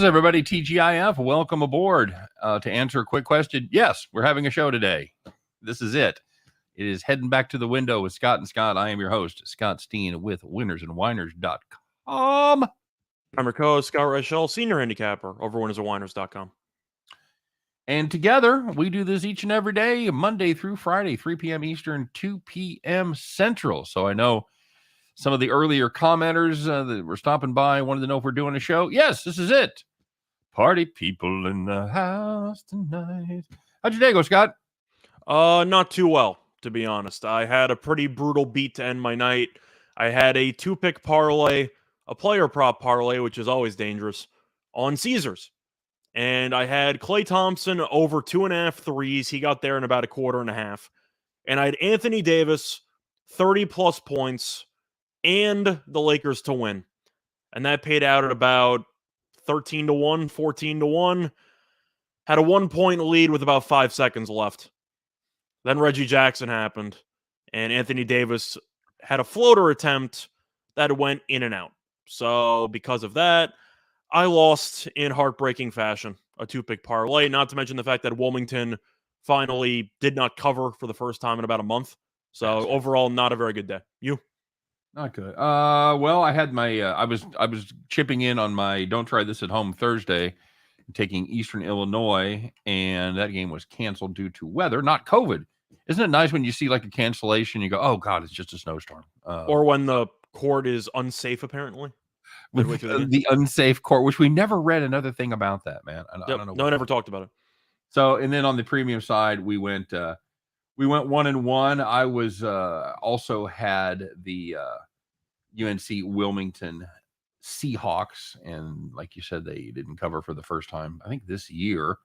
everybody? TGIF, welcome aboard. To answer a quick question, yes, we're having a show today. This is it. It is Heading Back to the Window with Scott and Scott. I am your host, Scott Steen, with winnersandwhiners.com. I'm your co-host, Scott Reichel, senior handicapper over winnersandwhiners.com. And together, we do this each and every day, Monday through Friday, 3 p.m. Eastern, 2 p.m. Central. So I know some of the earlier commenters that were stopping by wanted to know if we're doing a show. Yes, this is it. Party people in the house tonight. How'd your day go, Scott? Not too well, to be honest. I had a pretty brutal beat to end my night. I had a 2-pick parlay, a player prop parlay, which is always dangerous, on Caesars. And I had Klay Thompson over 2.5 threes. He got there in about a quarter and a half. And I had Anthony Davis, 30-plus points, and the Lakers to win. And that paid out at about 13-1, 14-1. Had a 1-point lead with about 5 seconds left. Then Reggie Jackson happened, and Anthony Davis had a floater attempt that went in and out. So because of that, I lost in heartbreaking fashion, a 2-pick parlay, not to mention the fact that Wilmington finally did not cover for the first time in about a month. So overall, not a very good day. You? Not good. Well, I had my I was chipping in on my Don't Try This at Home Thursday, taking Eastern Illinois, and that game was canceled due to weather, not COVID. Isn't it nice when you see like a cancellation, you go, "Oh God, it's just a snowstorm," or when the court is unsafe, apparently. With the unsafe court, which we never read another thing about that, man. I don't know. No, I never talked about it. So, and then on the premium side, we went 1-1. I was also had the UNC Wilmington Seahawks, and like you said, they didn't cover for the first time, I think, this year,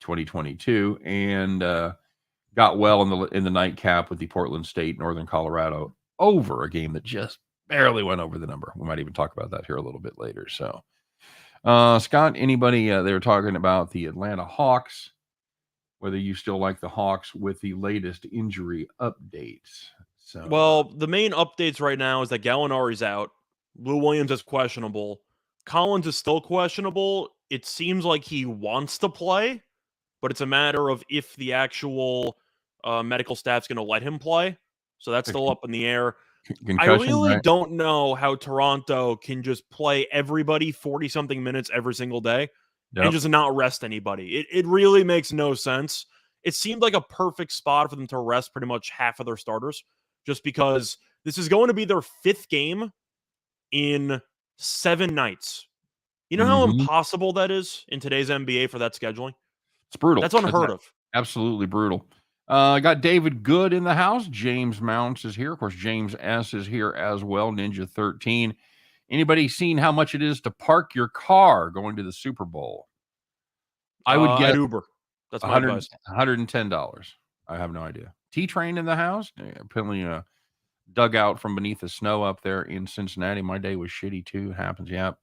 2022, and got well in the nightcap with the Portland State Northern Colorado over, a game that just barely went over the number. We might even talk about that here a little bit later. So, Scott, anybody, they were talking about the Atlanta Hawks, whether you still like the Hawks with the latest injury updates. So, well, the main updates right now is that Gallinari's out. Lou Williams is questionable. Collins is still questionable. It seems like he wants to play, but it's a matter of if the actual medical staff's going to let him play. So that's still up in the air. I really don't know how Toronto can just play everybody 40-something minutes every single day and just not rest anybody. It really makes no sense. It seemed like a perfect spot for them to rest pretty much half of their starters, just because this is going to be their 5th game in 7 nights. You know how impossible that is in today's NBA for that scheduling? It's brutal. That's unheard of. Absolutely brutal. I got David Good in the house. James Mounts is here. Of course, James S. is here as well. Ninja 13. Anybody seen how much it is to park your car going to the Super Bowl? I would get Uber. That's my advice. $110. I have no idea. T-Train in the house. Apparently dug out from beneath the snow up there in Cincinnati. My day was shitty too. It happens. Yep.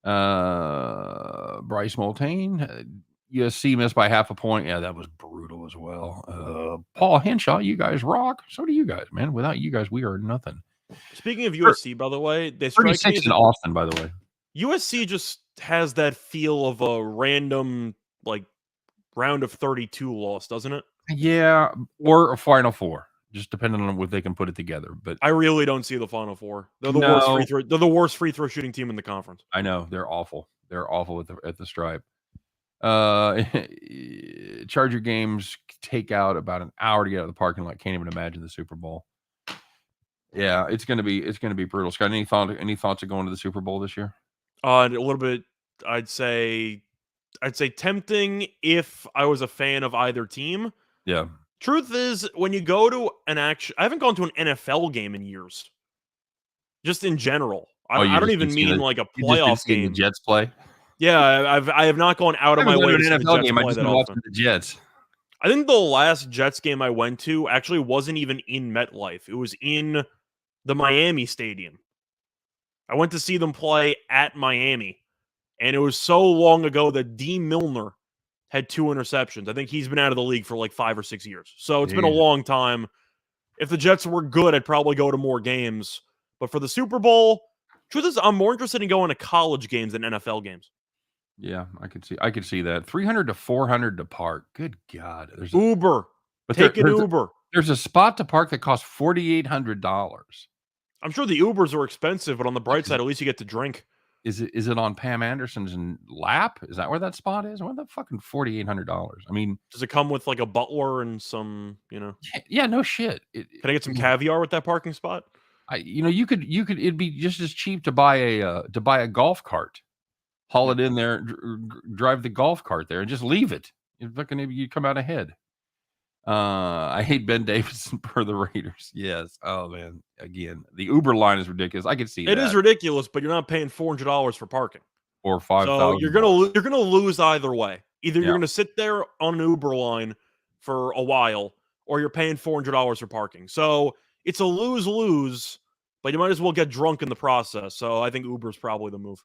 Bryce Multane. USC missed by half a point. Yeah, that was brutal as well. Paul Henshaw, you guys rock. So do you guys, man. Without you guys, we are nothing. Speaking of USC, by the way, they strike me as in Austin, by the way. USC just has that feel of a random, like, round of 32 loss, doesn't it? Yeah, or a Final Four, just depending on what they can put it together. But I really don't see the Final Four. They're the worst free throw. They're the worst free throw shooting team in the conference. I know, they're awful. They're awful at the stripe. Charger games take out about an hour to get out of the parking lot. Can't even imagine the Super Bowl. Yeah, it's gonna be brutal. Scott, any thoughts of going to the Super Bowl this year? A little bit. I'd say tempting if I was a fan of either team. Yeah. Truth is, when you go to I haven't gone to an NFL game in years. Just in general, I don't even mean like a playoff game. The Jets play. Yeah, I have not gone out of my way to see the Jets game. play I just that watching the Jets. I think the last Jets game I went to actually wasn't even in MetLife. It was in the Miami Stadium. I went to see them play at Miami, and it was so long ago that D. Milner had 2 interceptions. I think he's been out of the league for like 5 or 6 years. So it's been a long time. If the Jets were good, I'd probably go to more games. But for the Super Bowl, truth is, I'm more interested in going to college games than NFL games. Yeah, I could see that. 300 to 400 to park. Good God. Uber. But Take an Uber. there's a spot to park that costs $4,800. I'm sure the Ubers are expensive, but on the bright Like, side, at least you get to drink. is it on Pam Anderson's lap? Is that where that spot is? What the fucking $4,800? I mean, Does it come with like a butler and some, yeah, no shit. Can I get some caviar with that parking spot? You could it'd be just as cheap to buy a golf cart, haul it in there, drive the golf cart there, and just leave it. You come out ahead. I hate Ben Davidson for the Raiders. Yes. Oh man. Again, the Uber line is ridiculous. I could see It that. is ridiculous, but you're not paying $400 for parking. Or So $5,000. you're gonna lose either way. Either you're gonna sit there on an Uber line for a while, or you're paying $400 for parking. So it's a lose-lose, but you might as well get drunk in the process. So I think Uber's probably the move.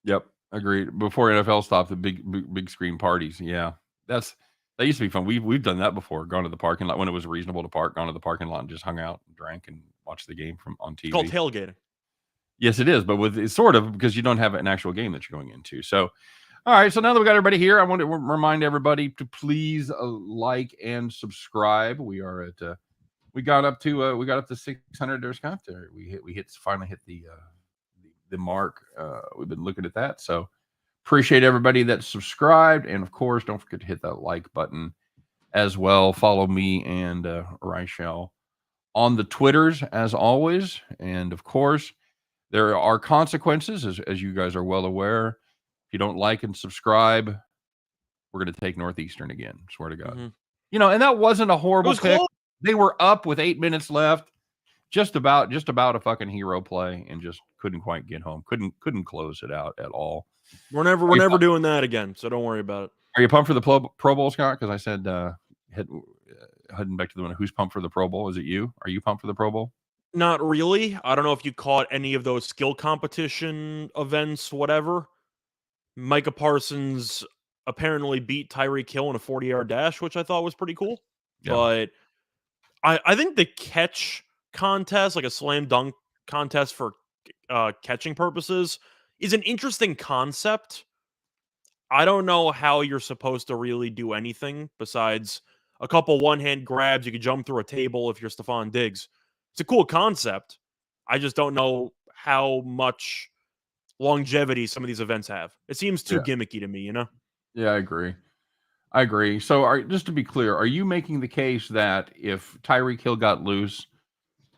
Yep. Agreed. Before NFL stopped, the big screen parties. Yeah. That used to be fun. We've done that before. Gone to the parking lot when it was reasonable to park. Gone to the parking lot and just hung out, and drank, and watched the game on TV. It's called tailgating. Yes, it is, but it's sort of, because you don't have an actual game that you're going into. So, all right. So now that we got everybody here, I want to remind everybody to please like and subscribe. We are at we got up to 600. There's there. We finally hit the mark. We've been looking at that. So appreciate everybody that subscribed, and of course, don't forget to hit that like button as well. Follow me and Rachel on the Twitters as always, and of course, there are consequences, as you guys are well aware. If you don't like and subscribe, we're going to take Northeastern again. Swear to God. Mm-hmm. And that wasn't a horrible pick. Close. They were up with 8 minutes left. Just about a fucking hero play, and just couldn't quite get home. Couldn't close it out at all. We're never doing that again, so don't worry about it. Are you pumped for the Pro Bowl, Scott? Because I said heading back to the one. Who's pumped for the Pro Bowl? Is it you? Are you pumped for the Pro Bowl? Not really. I don't know if you caught any of those skill competition events, whatever. Micah Parsons apparently beat Tyreek Hill in a 40-yard dash, which I thought was pretty cool. Yeah. But I think the catch contest, like a slam dunk contest for catching purposes, is an interesting concept. I don't know how you're supposed to really do anything besides a couple one-hand grabs. You could jump through a table if you're Stephon Diggs. It's a cool concept. I just don't know how much longevity some of these events have. It seems too gimmicky to me, Yeah, I agree. So just to be clear, are you making the case that if Tyreek Hill got loose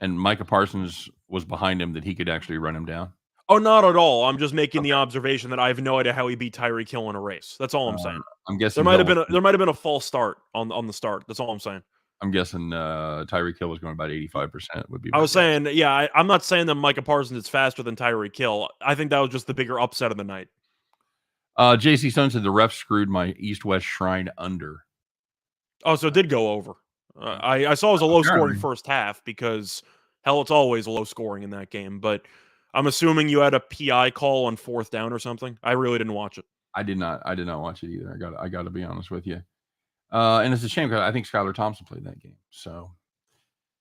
and Micah Parsons was behind him, that he could actually run him down? Oh, not at all. I'm just making the observation that I have no idea how he beat Tyreek Hill in a race. That's all I'm saying. I'm guessing there might have been a false start on the start. That's all I'm saying. I'm guessing Tyreek Hill was going about 85%. Would be. I was saying, yeah, I'm not saying that Micah Parsons is faster than Tyreek Hill. I think that was just the bigger upset of the night. JC Stone said the ref screwed my East-West Shrine under. Oh, so it did go over. I saw it was a low-scoring first half because, hell, it's always low scoring in that game. But I'm assuming you had a PI call on 4th down or something. I really didn't watch it. I did not watch it either. I got to be honest with you. And it's a shame because I think Skylar Thompson played that game. So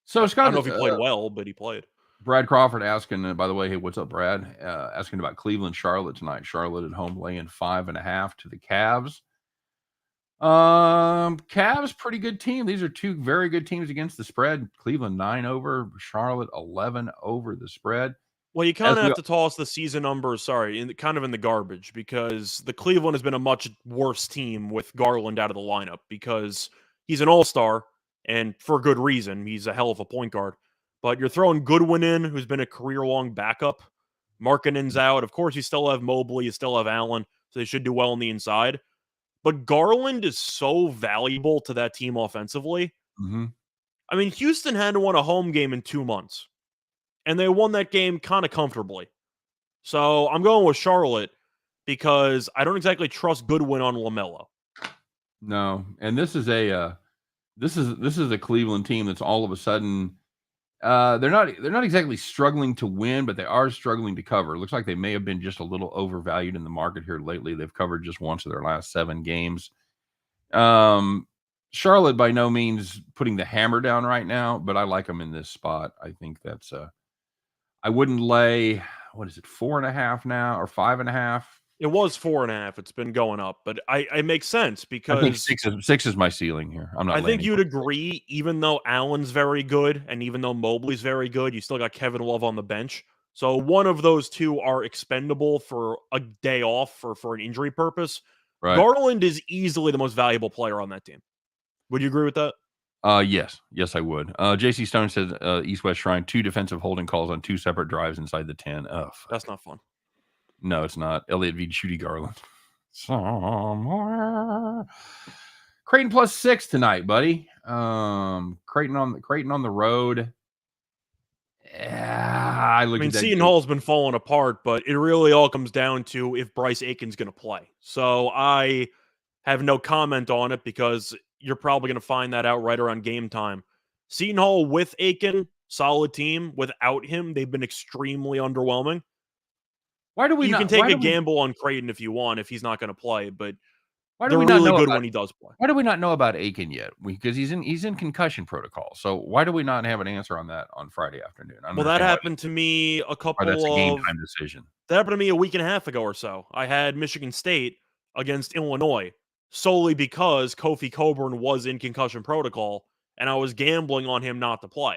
Scott, I don't know if he played well, but he played. Brad Crawford asking, by the way, hey, what's up, Brad? Asking about Cleveland, Charlotte tonight. Charlotte at home laying 5.5 to the Cavs. Cavs, pretty good team. These are two very good teams against the spread. Cleveland 9 over, Charlotte 11 over the spread. Well, you kind of have to toss the season numbers, kind of in the garbage, because the Cleveland has been a much worse team with Garland out of the lineup because he's an all-star, and for good reason. He's a hell of a point guard. But you're throwing Goodwin in, who's been a career-long backup. Markkanen's out. Of course, you still have Mobley. You still have Allen, so they should do well on the inside. But Garland is so valuable to that team offensively. Mm-hmm. I mean, Houston hadn't won a home game in 2 months. And they won that game kind of comfortably. So I'm going with Charlotte because I don't exactly trust Goodwin on LaMelo. No, and this is a Cleveland team that's all of a sudden they're not exactly struggling to win, but they are struggling to cover. It looks like they may have been just a little overvalued in the market here lately. They've covered just once of their last 7 games. Charlotte by no means putting the hammer down right now, but I like them in this spot. I think that's I wouldn't lay, 4.5 now or 5.5. It was 4.5. It's been going up, but it makes sense I think because six is my ceiling here. I'm not I think landing you'd on 6. agree, even though Allen's very good and even though Mobley's very good, you still got Kevin Love on the bench. So one of those two are expendable for a day off or for an injury purpose. Right. Garland is easily the most valuable player on that team. Would you agree with that? Yes. Yes, I would. JC Stone said East West Shrine, 2 defensive holding calls on 2 separate drives inside the 10. Oh, fuck. That's not fun. No, it's not. Elliott v. Judy Garland. Somewhere. Creighton plus 6 tonight, buddy. Creighton on the road. Yeah, I look at that Seton game. Hall's been falling apart, but it really all comes down to if Bryce Aiken's going to play. So I have no comment on it because you're probably going to find that out right around game time. Seton Hall with Aiken, solid team. Without him, they've been extremely underwhelming. Why do we You not? can take a gamble on Creighton if you want if he's not going to play, but Why do they're we not really know good about? when he does play. Why do we not know about Aiken yet? Because he's in concussion protocol. So why do we not have an answer on that on Friday afternoon? Well, that happened to me a Or that's a game couple of time decision. That happened to me a week and a half ago or so. I had Michigan State against Illinois solely because Kofi Coburn was in concussion protocol and I was gambling on him not to play.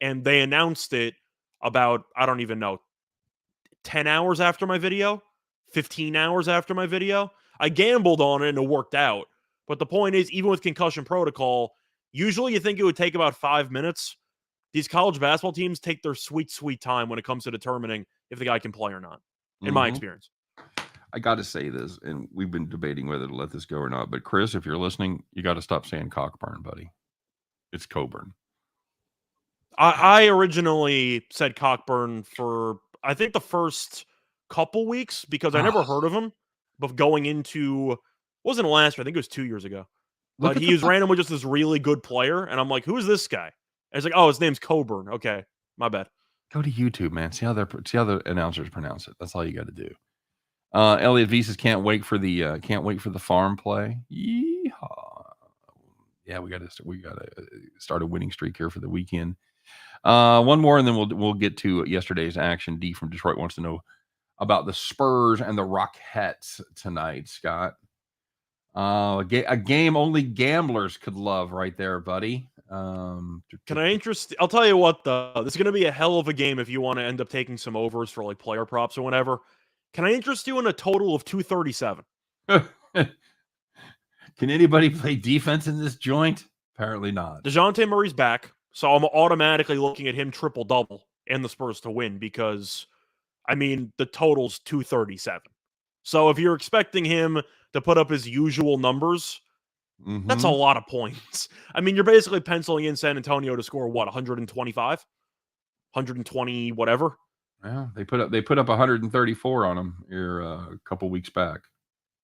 And they announced it about, I don't even know, 10 hours after my video, 15 hours after my video. I gambled on it and it worked out. But the point is, even with concussion protocol, usually you think it would take about 5 minutes. These college basketball teams take their sweet, sweet time when it comes to determining if the guy can play or not, in my experience. I got to say this, and we've been debating whether to let this go or not. But Chris, if you're listening, you got to stop saying Cockburn, buddy. It's Coburn. I originally said Cockburn for, I think, the first couple weeks because I never heard of him. But going into, wasn't last year, I think it was 2 years ago. But he was randomly just this really good player. And I'm like, who is this guy? And it's like, oh, his name's Coburn. Okay, my bad. Go to YouTube, man. See how the announcers pronounce it. That's all you got to do. Elliot Visas can't wait for the farm play. Yeehaw. Yeah, we got to start a winning streak here for the weekend. One more, and then we'll get to yesterday's action. D from Detroit wants to know about the Spurs and the Rockettes tonight, Scott. A game only gamblers could love right there, buddy. I'll tell you what, though, this is going to be a hell of a game if you want to end up taking some overs for like player props or whatever. Can I interest you in a total of 237? Can anybody play defense in this joint? Apparently not. DeJounte Murray's back, so I'm automatically looking at him triple-double and the Spurs to win because, the total's 237. So if you're expecting him to put up his usual numbers, that's a lot of points. You're basically penciling in San Antonio to score, 125? 120 whatever? Well, they put up 134 on him here a couple weeks back.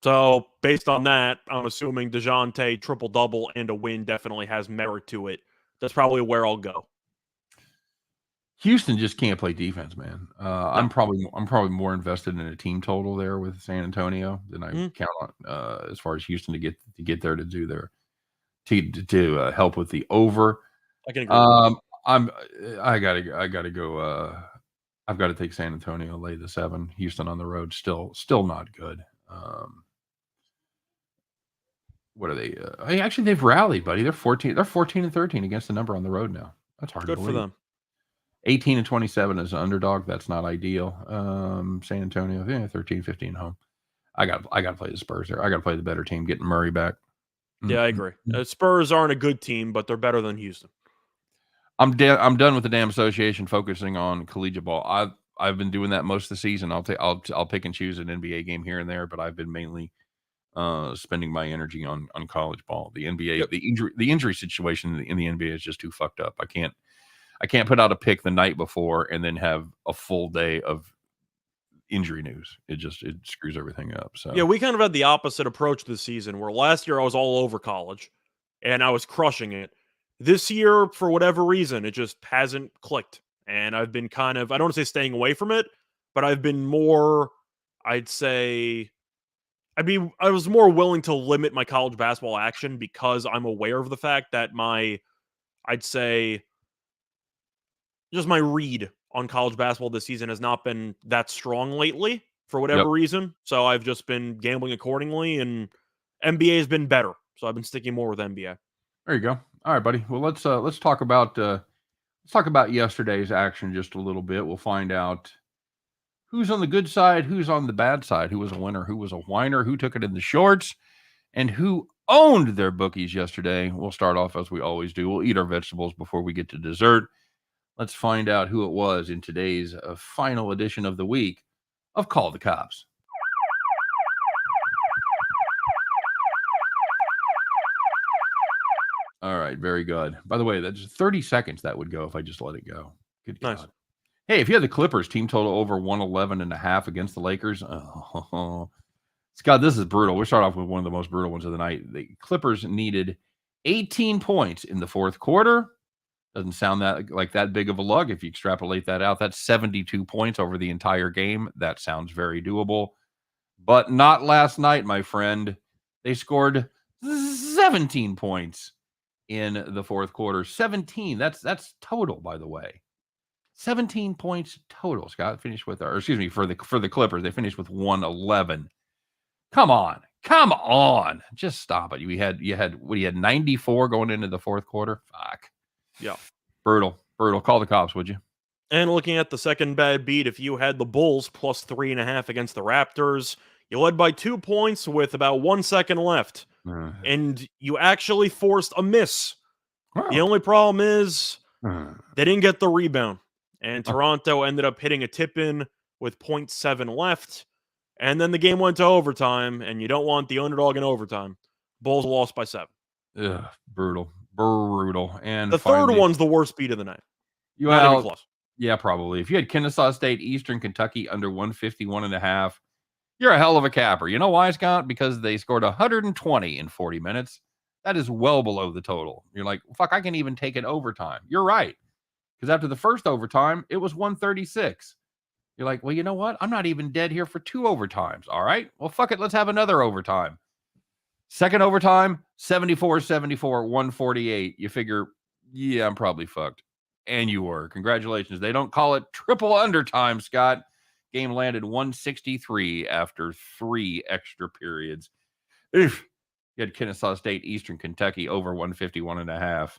So based on that, I'm assuming DeJounte triple-double and a win definitely has merit to it. That's probably where I'll go. Houston just can't play defense, man. No. I'm probably more invested in a team total there with San Antonio than I count on as far as Houston to get there to do their to help with the over. I can agree. I gotta go. I've got to take San Antonio, lay the 7. Houston on the road, still not good. What are they? Actually, they've rallied, buddy. They're 14 and 13 against the number on the road now. That's hard to believe. Good for them. 18 and 27 as an underdog. That's not ideal. San Antonio, 13-15 home. I got to play the Spurs there. I got to play the better team, getting Murray back. Yeah, I agree. Spurs aren't a good team, but they're better than Houston. I'm done with the damn association focusing on collegiate ball. I've been doing that most of the season. I'll pick and choose an NBA game here and there, but I've been mainly spending my energy on college ball. The NBA, the injury situation in the NBA is just too fucked up. I can't put out a pick the night before and then have a full day of injury news. It screws everything up. So yeah, we kind of had the opposite approach this season, where last year I was all over college and I was crushing it. This year, for whatever reason, it just hasn't clicked. And I've been kind of, I don't want to say staying away from it, but I've been more, I'd say, I was more willing to limit my college basketball action because I'm aware of the fact that I'd say, just my read on college basketball this season has not been that strong lately for whatever reason. So I've just been gambling accordingly, and NBA has been better. So I've been sticking more with NBA. There you go. All right, buddy. Well, let's talk about yesterday's action just a little bit. We'll find out who's on the good side, who's on the bad side, who was a winner, who was a whiner, who took it in the shorts, and who owned their bookies yesterday. We'll start off as we always do. We'll eat our vegetables before we get to dessert. Let's find out who it was in today's final edition of the week of Call the Cops. All right, very good. By the way, that's 30 seconds that would go if I just let it go. Good God. Nice. Hey, if you had the Clippers team total over 111.5 against the Lakers, Scott, this is brutal. We'll start off with one of the most brutal ones of the night. The Clippers needed 18 points in the fourth quarter. Doesn't sound like that big of a lug. If you extrapolate that out, that's 72 points over the entire game. That sounds very doable. But not last night, my friend. They scored 17 points in the fourth quarter. 17. That's total, by the way. 17 points total. Scott finished with, or excuse me, for the Clippers, they finished with 111. Come on. Just stop it. You had 94 going into the fourth quarter. Fuck. Yeah. Brutal. Call the cops, would you? And looking at the second bad beat, if you had the Bulls plus 3.5 against the Raptors, you led by 2 points with about 1 second left. And you actually forced a miss. Wow. The only problem is they didn't get the rebound. And Toronto ended up hitting a tip-in with 0.7 left. And then the game went to overtime, and you don't want the underdog in overtime. Bulls lost by 7. Ugh, brutal. And the third one's the worst beat of the night. Not even close. Yeah, probably. If you had Kennesaw State, Eastern Kentucky under 151.5, you're a hell of a capper. You know why, Scott? Because they scored 120 in 40 minutes. That is well below the total. You're like, fuck, I can even take it overtime. You're right. Because after the first overtime, it was 136. You're like, well, you know what? I'm not even dead here for 2 overtimes. All right. Well, fuck it. Let's have another overtime. Second overtime, 74-74, 148. You figure, yeah, I'm probably fucked. And you were. Congratulations. They don't call it triple undertime, Scott. Game landed 163 after 3 extra periods. Oof. You had Kennesaw State, Eastern Kentucky over 151.5.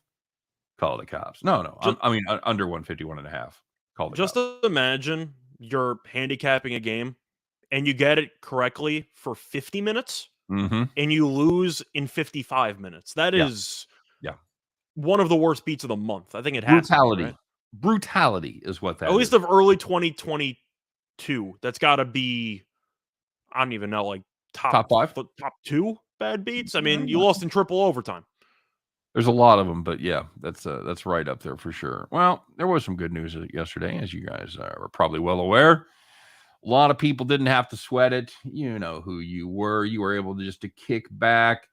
Call the cops. No. Under 151.5. Call the cops. Just imagine you're handicapping a game and you get it correctly for 50 minutes and you lose in 55 minutes. That is one of the worst beats of the month. I think it has brutality. To be, right? Brutality is what that is. At least of early 2022. That's got to be, I don't even know, like top 5? Top 2 bad beats? I mean, you lost in triple overtime. There's a lot of them, but yeah, that's right up there for sure. Well, there was some good news yesterday, as you guys are probably well aware. A lot of people didn't have to sweat it. You know who you were. You were able to kick back,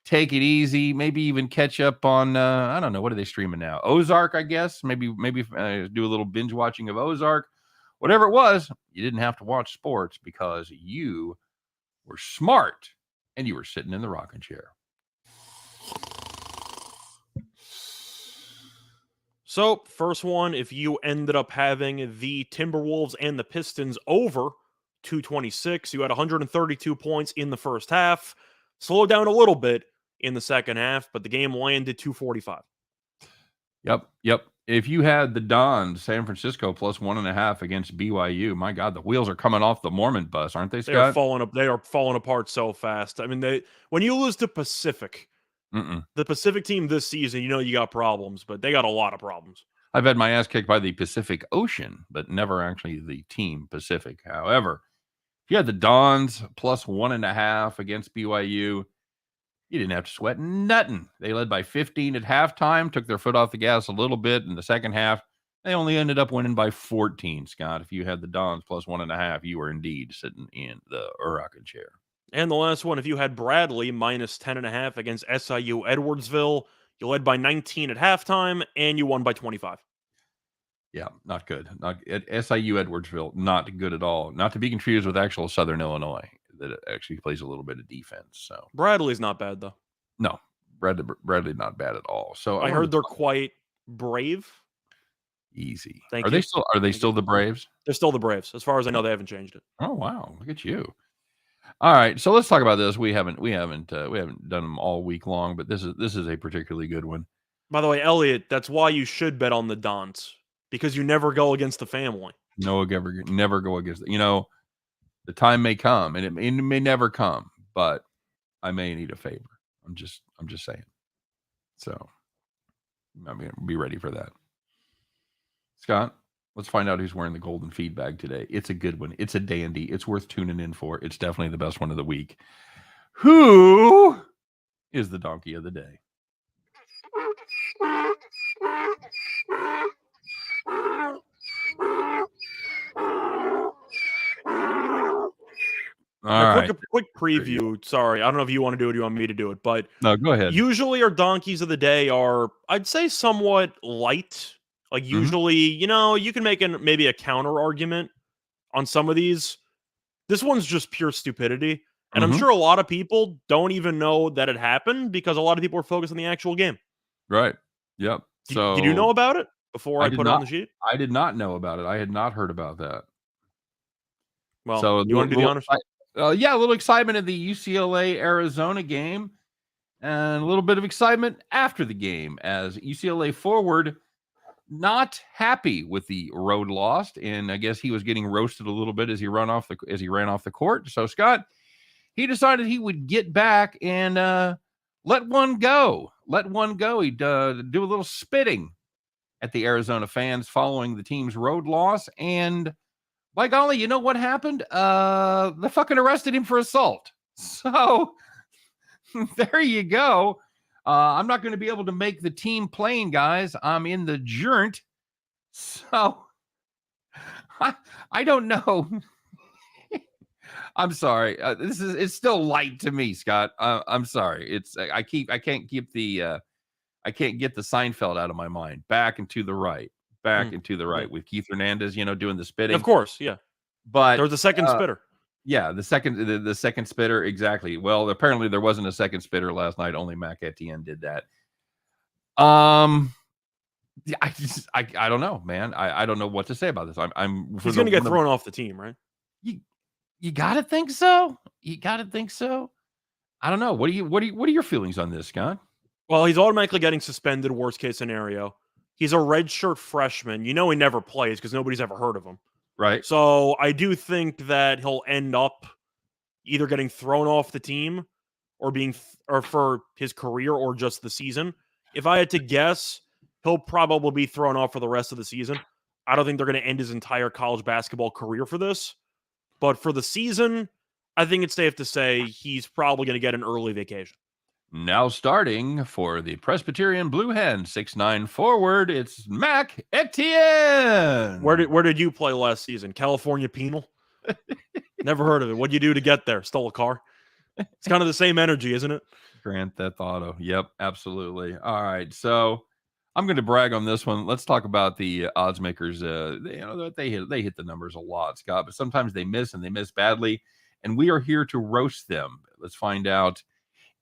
take it easy, maybe even catch up on, I don't know, what are they streaming now? Ozark, I guess. Maybe do a little binge watching of Ozark. Whatever it was, you didn't have to watch sports because you were smart and you were sitting in the rocking chair. So, first one, if you ended up having the Timberwolves and the Pistons over 226, you had 132 points in the first half. Slowed down a little bit in the second half, but the game landed 245. Yep. If you had the Dons, San Francisco plus 1.5 against BYU, my God, the wheels are coming off the Mormon bus, aren't they, Scott? They are falling apart so fast. I mean, when you lose to Pacific, the Pacific team this season, you got problems, but they got a lot of problems. I've had my ass kicked by the Pacific Ocean, but never actually the team Pacific. However, if you had the Dons plus 1.5 against BYU, you didn't have to sweat nothing. They led by 15 at halftime, took their foot off the gas a little bit in the second half. They only ended up winning by 14, Scott. If you had the Dons plus 1.5, you were indeed sitting in the rocking chair. And the last one, if you had Bradley minus 10.5 against SIU Edwardsville, you led by 19 at halftime, and you won by 25. Yeah, not good. Not at SIU Edwardsville, not good at all. Not to be confused with actual Southern Illinois that actually plays a little bit of defense. So Bradley's not bad though. No, Bradley not bad at all. So I heard they're quite brave. Easy. Thank Are you. they still the Braves? They're still the Braves. As far as I know, they haven't changed it. Oh wow, look at you. All right, so let's talk about this. We haven't done them all week long, but this is a particularly good one. By the way, Elliot, that's why you should bet on the Dons, because you never go against the family. No, never go against. The time may come, and it may never come, but I may need a favor. I'm just saying. So I'm gonna be ready for that. Scott, let's find out who's wearing the golden feed bag today. It's a good one. It's a dandy. It's worth tuning in for. It's definitely the best one of the week. Who is the donkey of the day? Quick preview. Sorry, I don't know if you want to do it or you want me to do it, but no, go ahead. Usually our donkeys of the day are, I'd say, somewhat light. Like usually, you can make maybe a counter argument on some of these. This one's just pure stupidity. And I'm sure a lot of people don't even know that it happened because a lot of people are focused on the actual game. Right. Yep. So did you know about it before I put it on the sheet? I did not know about it. I had not heard about that. Well, so you want to do the honors? Yeah, a little excitement of the UCLA-Arizona game and a little bit of excitement after the game as UCLA forward not happy with the road loss, and I guess he was getting roasted a little bit as he ran off the court. So Scott, he decided he would get back and let one go. He'd do a little spitting at the Arizona fans following the team's road loss, and by golly, you know what happened? They fucking arrested him for assault. So there you go. I'm not going to be able to make the team playing, guys. I'm in the joint. So I don't know. I'm sorry. It's still light to me, Scott. I'm sorry. I can't get the Seinfeld out of my mind. Back and to the right. With Keith Hernandez, doing the spitting. Of course, yeah. But there was a second spitter. Yeah, the second spitter, exactly. Well, apparently there wasn't a second spitter last night. Only Mac Etienne did that. I don't know, man. I don't know what to say about this. He's going to get thrown off the team, right? You gotta think so. I don't know. What are your feelings on this, Scott? Well, he's automatically getting suspended. Worst case scenario. He's a redshirt freshman. He never plays because nobody's ever heard of him. Right. So I do think that he'll end up either getting thrown off the team or for his career or just the season. If I had to guess, he'll probably be thrown off for the rest of the season. I don't think they're going to end his entire college basketball career for this. But for the season, I think it's safe to say he's probably going to get an early vacation. Now starting for the Presbyterian Blue Hen 6'9" forward, it's Mac Etienne. Where did you play last season? California Penal? Never heard of it. What'd you do to get there? Stole a car? It's kind of the same energy, isn't it? Grand Theft Auto. Yep, absolutely. All right, so I'm going to brag on this one. Let's talk about the odds makers. They hit the numbers a lot, Scott, but sometimes they miss and they miss badly, and we are here to roast them. Let's find out.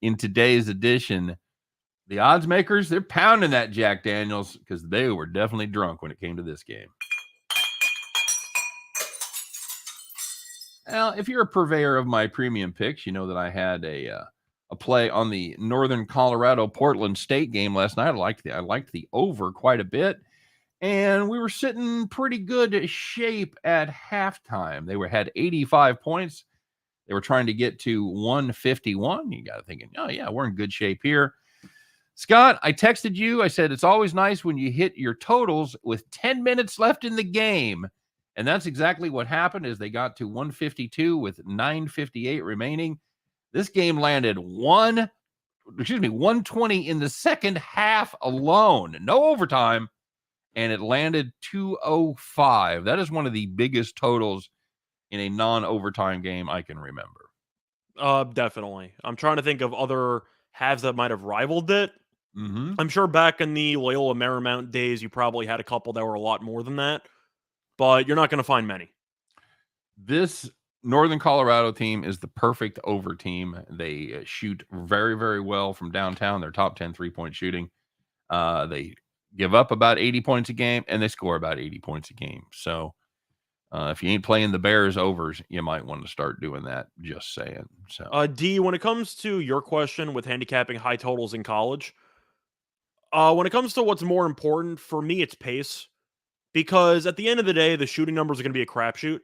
In today's edition, the odds makers, they're pounding that Jack Daniels because they were definitely drunk when it came to this game. Now, if you're a purveyor of my premium picks, you know that I had a play on the Northern Colorado Portland State game last night. I liked the over quite a bit, and we were sitting pretty good shape at halftime. They had 85 points. They were trying to get to 151. You got to thinking, oh, yeah, we're in good shape here. Scott, I texted you. I said, it's always nice when you hit your totals with 10 minutes left in the game. And that's exactly what happened as they got to 152 with 9:58 remaining. This game landed 120 in the second half alone. No overtime. And it landed 205. That is one of the biggest totals in a non-overtime game I can remember. Definitely. I'm trying to think of other halves that might have rivaled it. Mm-hmm. I'm sure back in the Loyola Marymount days, you probably had a couple that were a lot more than that, but you're not going to find many. This Northern Colorado team is the perfect over team. They shoot very, very well from downtown. They're top 10 3-point shooting. They give up about 80 points a game, and they score about 80 points a game. So if you ain't playing the Bears overs, you might want to start doing that. Just saying. So D, when it comes to your question with handicapping high totals in college, when it comes to what's more important, for me, it's pace. Because at the end of the day, the shooting numbers are going to be a crapshoot.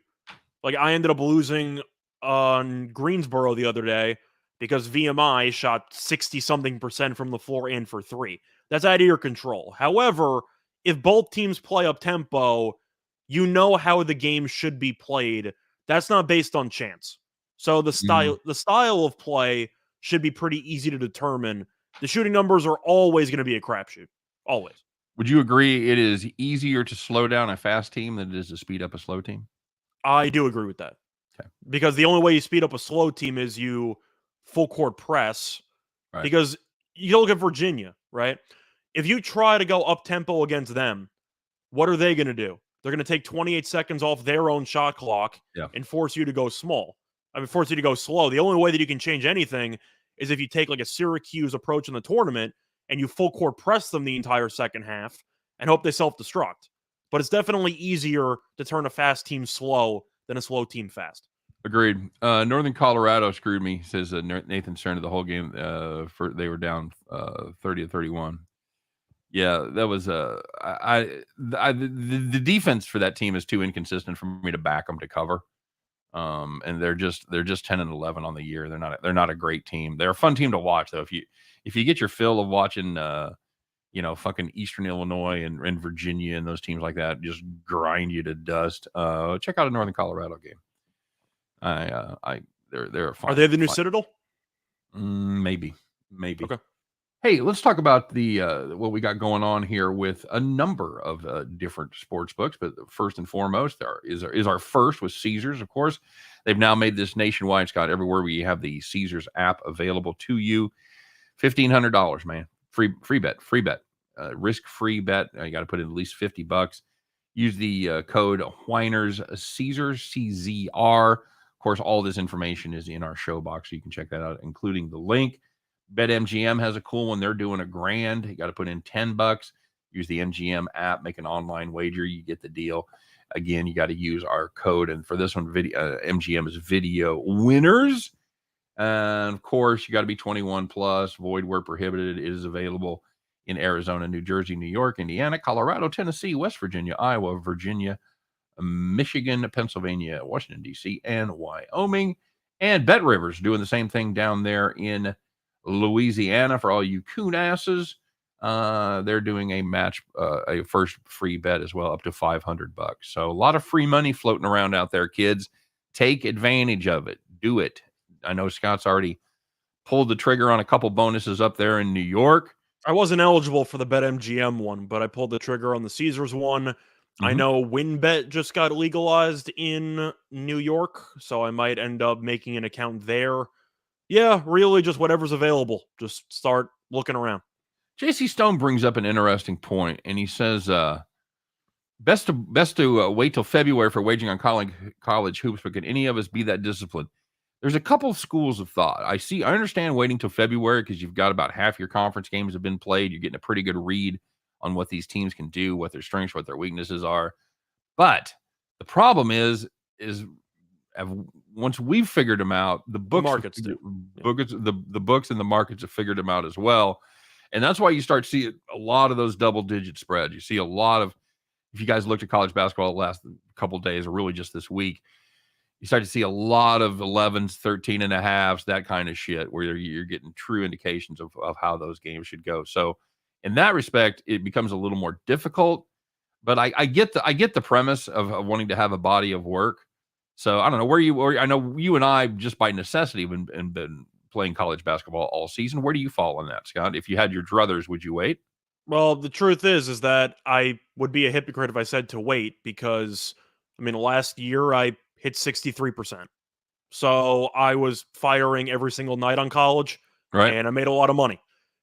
Like, I ended up losing on Greensboro the other day because VMI shot 60-something% from the floor and for three. That's out of your control. However, if both teams play up tempo, you know how the game should be played. That's not based on chance. So the style of play should be pretty easy to determine. The shooting numbers are always going to be a crapshoot. Always. would you agree it is easier to slow down a fast team than it is to speed up a slow team? I do agree with that. Okay. Because the only way you speed up a slow team is you full court press. Right. Because you look at Virginia, right? If you try to go up tempo against them, what are they going to do? They're going to take 28 seconds off their own shot clock and force you to go small. Force you to go slow. The only way that you can change anything is if you take like a Syracuse approach in the tournament and you full court press them the entire second half and hope they self-destruct. But it's definitely easier to turn a fast team slow than a slow team fast. Agreed. Northern Colorado screwed me, says Nathan Stern of the whole game. They were down 30-31. Yeah, that was the defense for that team is too inconsistent for me to back them to cover. And they're just 10-11 on the year. They're not a great team. They're a fun team to watch though. If you get your fill of watching fucking Eastern Illinois and Virginia and those teams like that just grind you to dust, check out a Northern Colorado game. They're fun. Are they the new Citadel? Maybe. Okay. Hey, let's talk about the what we got going on here with a number of different sports books. But first and foremost, there is our first with Caesars. Of course, they've now made this nationwide. Scott, everywhere we have the Caesars app available to you. $1,500, man. Free bet. Risk-free bet. You got to put in at least $50. Use the code Whiners Caesars CZR. Of course, all this information is in our show box, so you can check that out, including the link. BetMGM has a cool one. They're doing $1,000. You got to put in $10. Use the MGM app, make an online wager. You get the deal. Again, you got to use our code. And for this one, MGM is Video Winners. And of course, you got to be 21 plus. Void where prohibited. It is available in Arizona, New Jersey, New York, Indiana, Colorado, Tennessee, West Virginia, Iowa, Virginia, Michigan, Pennsylvania, Washington, D.C., and Wyoming. And BetRivers doing the same thing down there in Louisiana for all you coon asses. They're doing a first free bet as well, up to $500. So a lot of free money floating around out there, kids. Take advantage of it. Do it. I know Scott's already pulled the trigger on a couple bonuses up there in New York. I wasn't eligible for the BetMGM one, but I pulled the trigger on the Caesars one. I know WinBet just got legalized in New York, so I might end up making an account there. Yeah, really just whatever's available. Just start looking around. JC Stone brings up an interesting point, and he says, best to wait till February for wagering on college hoops, but can any of us be that disciplined? There's a couple of schools of thought. I understand waiting till February because you've got about half your conference games have been played. You're getting a pretty good read on what these teams can do, what their strengths, what their weaknesses are. But the problem is once we've figured them out, the books the books and the markets have figured them out as well. And that's why you start seeing a lot of those double-digit spreads. You see a lot of, if you guys looked at college basketball the last couple of days, or really just this week, you start to see a lot of 11s, 13 and a halves, that kind of shit, where you're getting true indications of how those games should go. So in that respect, it becomes a little more difficult. But I get the premise of wanting to have a body of work. So I don't know I know you and I, just by necessity, have been playing college basketball all season. Where do you fall on that, Scott? If you had your druthers, would you wait? Well, the truth is that I would be a hypocrite if I said to wait, because last year I hit 63%. So I was firing every single night on college, right? And I made a lot of money.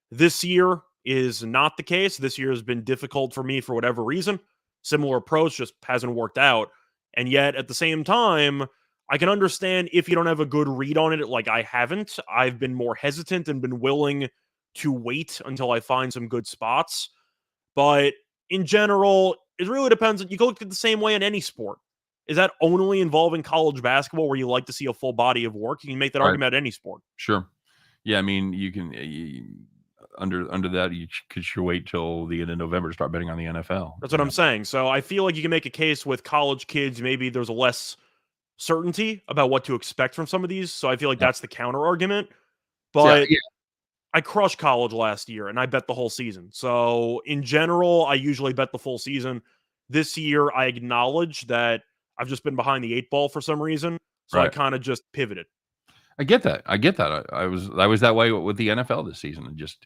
This year is not the case. This year has been difficult for me for whatever reason. Similar approach, just hasn't worked out. And yet, at the same time, I can understand if you don't have a good read on it, like I haven't. I've been more hesitant and been willing to wait until I find some good spots. But in general, it really depends. You can look at it the same way in any sport. Is that only involving college basketball where you like to see a full body of work? You can make that Right. argument at any sport. Sure. Yeah, I mean, you can under that you should wait till the end of November to start betting on the NFL. That's what I'm saying. So I feel like you can make a case with college kids. Maybe there's a less certainty about what to expect from some of these. So I feel like Yeah. that's the counter argument. So, But yeah, I crushed college last year and I bet the whole season. So in general, I usually bet the full season. This year, I acknowledge that I've just been behind the 8 ball for some reason. So I right. kind of just pivoted. I get that. I was that way with the NFL this season and just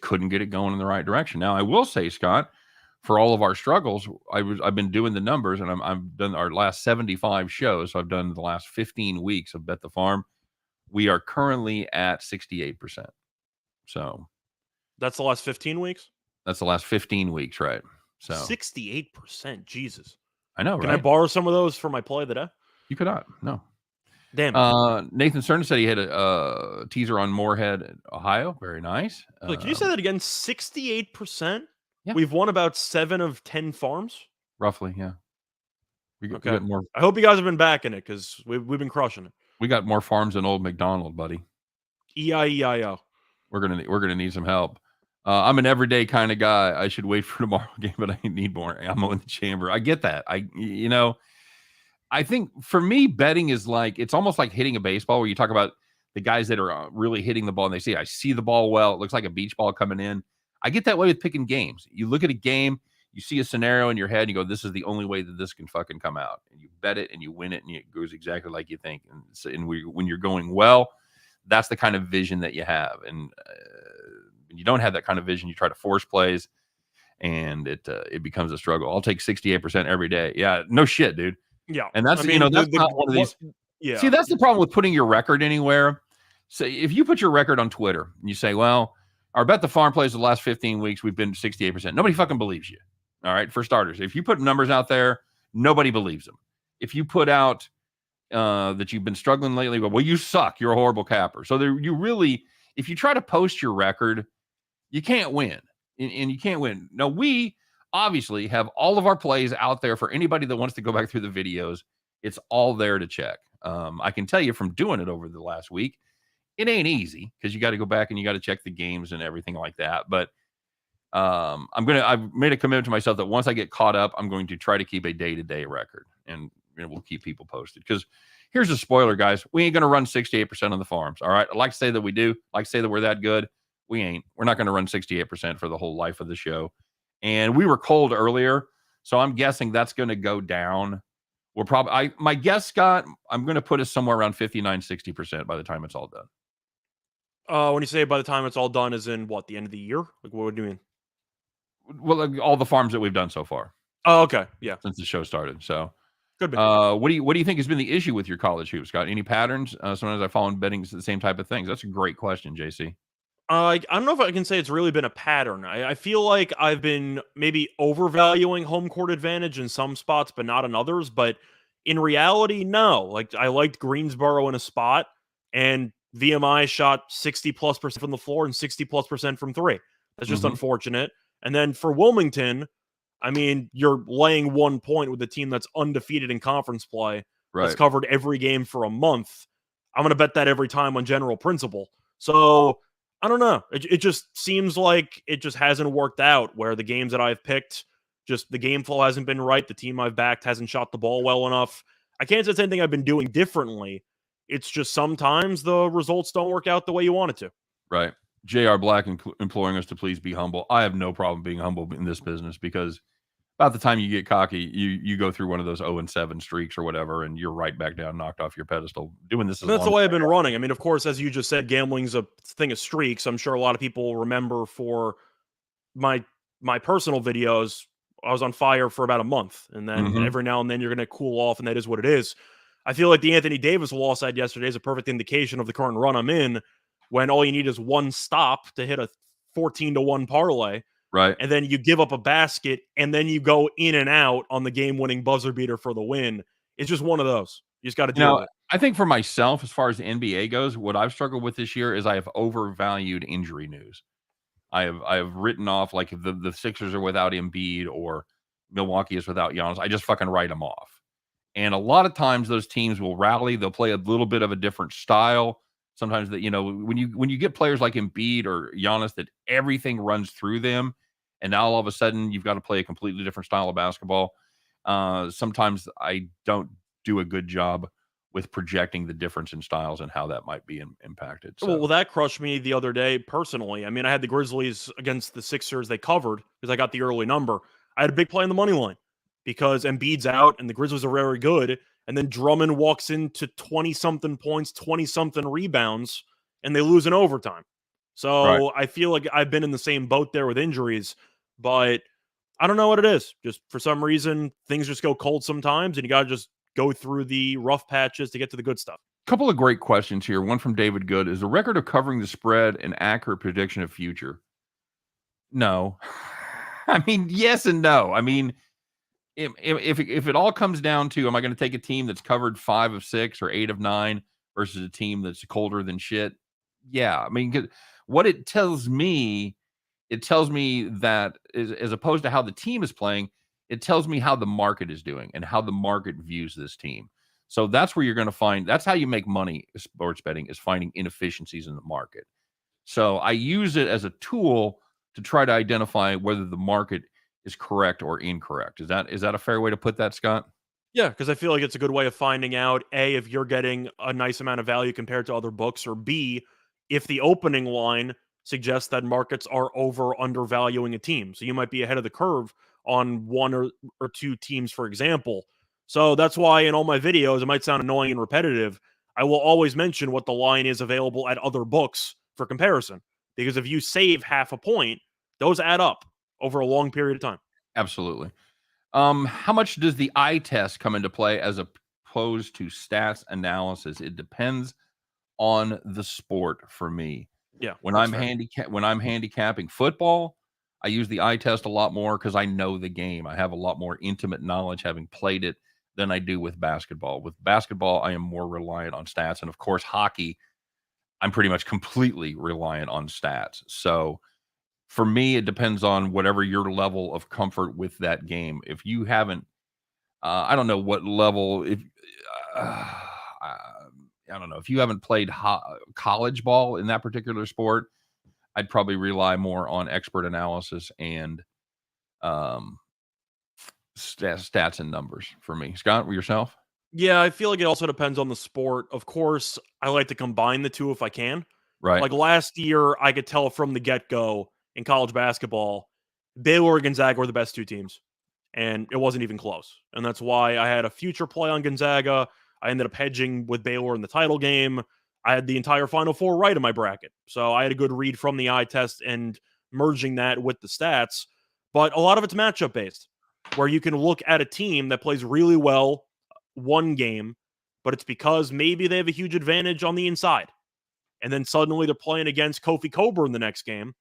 couldn't get it going in the right direction. Now I will say, Scott, for all of our struggles, I've been doing the numbers and I've done our last 75 shows. So I've done the last 15 weeks of Bet the Farm. We are currently at 68%. So That's the last 15 weeks? that's the last 15 weeks, right? So 68%. Jesus. I know, Can I right? borrow some of those for my play of the day? You could not. No. Damn it. Nathan Stern said he had a teaser on Moorhead, Ohio. Very nice. Look, can you say that again? 68%? Yeah. We've won about 7 of 10 farms? Roughly, yeah. We Okay. got more. I hope you guys have been backing it because we've been crushing it. We got more farms than old McDonald, buddy. E-I-E-I-O. We're gonna need some help. I'm an everyday kind of guy. I should wait for tomorrow game, but I need more ammo in the chamber. I get that. I think for me, betting is like it's almost like hitting a baseball, where you talk about the guys that are really hitting the ball and they say, "I see the ball well. It looks like a beach ball coming in." I get that way with picking games. You look at a game, you see a scenario in your head, and you go, "This is the only way that this can fucking come out." And you bet it, and you win it, and it goes exactly like you think. When you're going well, that's the kind of vision that you have. And when you don't have that kind of vision, you try to force plays, and it becomes a struggle. I'll take 68% every day. Yeah, no shit, dude. Yeah. And that's that's not one of these. Yeah. See, that's the problem with putting your record anywhere. So if you put your record on Twitter and you say, "Well, our Bet the Farm plays the last 15 weeks, we've been 68%." Nobody fucking believes you. All right, for starters, if you put numbers out there, nobody believes them. If you put out that you've been struggling lately, well, you suck. You're a horrible capper. So if you try to post your record, you can't win, and you can't win. Now, we obviously have all of our plays out there for anybody that wants to go back through the videos. It's all there to check. I can tell you from doing it over the last week, it ain't easy because you got to go back and you got to check the games and everything like that. But I've made a commitment to myself that once I get caught up, I'm going to try to keep a day-to-day record, and we'll keep people posted. Because here's a spoiler, guys: we ain't going to run 68% on the farms. All right, I like to say that we do, like to say that we're that good. We ain't. We're not going to run 68% for the whole life of the show. And we were cold earlier, so I'm guessing that's going to go down. We're probably, my guess, Scott, I'm going to put us somewhere around 59, 60% by the time it's all done. When you say by the time it's all done, is in what, the end of the year? Like, what do you mean? Well, like all the farms that we've done so far. Oh, okay, yeah. Since the show started, so good. What do you think has been the issue with your college hoops, Scott? Any patterns? Sometimes I fall in betting the same type of things. That's a great question, JC. I don't know if I can say it's really been a pattern. I feel like I've been maybe overvaluing home court advantage in some spots, but not in others. But in reality, no. Like, I liked Greensboro in a spot, and VMI shot 60+% from the floor and 60+% from three. That's just unfortunate. And then for Wilmington, I mean, you're laying 1 point with a team that's undefeated in conference play. Right. That's covered every game for a month. I'm going to bet that every time on general principle. So I don't know. It just seems like it just hasn't worked out, where the games that I've picked, just the game flow hasn't been right. The team I've backed hasn't shot the ball well enough. I can't say it's anything I've been doing differently. It's just sometimes the results don't work out the way you want it to. Right. J.R. Black imploring us to please be humble. I have no problem being humble in this business, because about the time you get cocky, you go through one of those 0-7 streaks or whatever, and you're right back down, knocked off your pedestal. Doing this, that's the way I've been running. I mean, of course, as you just said, gambling's a thing of streaks. I'm sure a lot of people remember for my personal videos, I was on fire for about a month, and then every now and then you're going to cool off, and that is what it is. I feel like the Anthony Davis loss I had yesterday is a perfect indication of the current run I'm in, when all you need is one stop to hit a 14-1 parlay. Right. And then you give up a basket, and then you go in and out on the game-winning buzzer beater for the win. It's just one of those. You just got to deal with it. I think for myself, as far as the NBA goes, what I've struggled with this year is I have overvalued injury news. I have written off, like, if the Sixers are without Embiid or Milwaukee is without Giannis, I just fucking write them off. And a lot of times those teams will rally. They'll play a little bit of a different style. Sometimes that, when you get players like Embiid or Giannis that everything runs through them, and now all of a sudden you've got to play a completely different style of basketball. Sometimes I don't do a good job with projecting the difference in styles and how that might be impacted. So. Well, that crushed me the other day personally. I mean, I had the Grizzlies against the Sixers. They covered because I got the early number. I had a big play on the money line because Embiid's out and the Grizzlies are very good. And then Drummond walks into 20-something points, 20-something rebounds, and they lose in overtime. Right. So I feel like I've been in the same boat there with injuries, but I don't know what it is. Just for some reason, things just go cold sometimes, and you got to just go through the rough patches to get to the good stuff. Couple of great questions here. One from David Good. Is the record of covering the spread an accurate prediction of future? No. I mean, yes and no. I mean, if it all comes down to, am I going to take a team that's covered 5 of 6 or 8 of 9 versus a team that's colder than shit? Yeah. I mean, what it tells me that as opposed to how the team is playing, it tells me how the market is doing and how the market views this team. So that's where you're going to find, that's how you make money, sports betting, is finding inefficiencies in the market. So I use it as a tool to try to identify whether the market is correct or incorrect. Is that a fair way to put that, Scott? Yeah, because I feel like it's a good way of finding out, A, if you're getting a nice amount of value compared to other books, or B, if the opening line suggests that markets are undervaluing a team. So you might be ahead of the curve on one or two teams, for example. So that's why in all my videos, it might sound annoying and repetitive, I will always mention what the line is available at other books for comparison. Because if you save half a point, those add up over a long period of time. Absolutely. How much does the eye test come into play as opposed to stats analysis? It depends on the sport for me. Yeah. When I'm handicapping football, I use the eye test a lot more because I know the game. I have a lot more intimate knowledge having played it than I do with basketball. With basketball, I am more reliant on stats. And of course, hockey, I'm pretty much completely reliant on stats. So for me, it depends on whatever your level of comfort with that game. If you haven't, I don't know what level, I don't know, if you haven't played college ball in that particular sport, I'd probably rely more on expert analysis and stats and numbers for me. Scott, yourself? Yeah, I feel like it also depends on the sport. Of course, I like to combine the two if I can. Right. Like last year, I could tell from the get-go in college basketball, Baylor and Gonzaga were the best two teams, and it wasn't even close. And that's why I had a future play on Gonzaga. I ended up hedging with Baylor in the title game. I had the entire Final Four right in my bracket. So I had a good read from the eye test and merging that with the stats. But a lot of it's matchup based, where you can look at a team that plays really well one game, but it's because maybe they have a huge advantage on the inside. And then suddenly they're playing against Kofi Coburn the next game,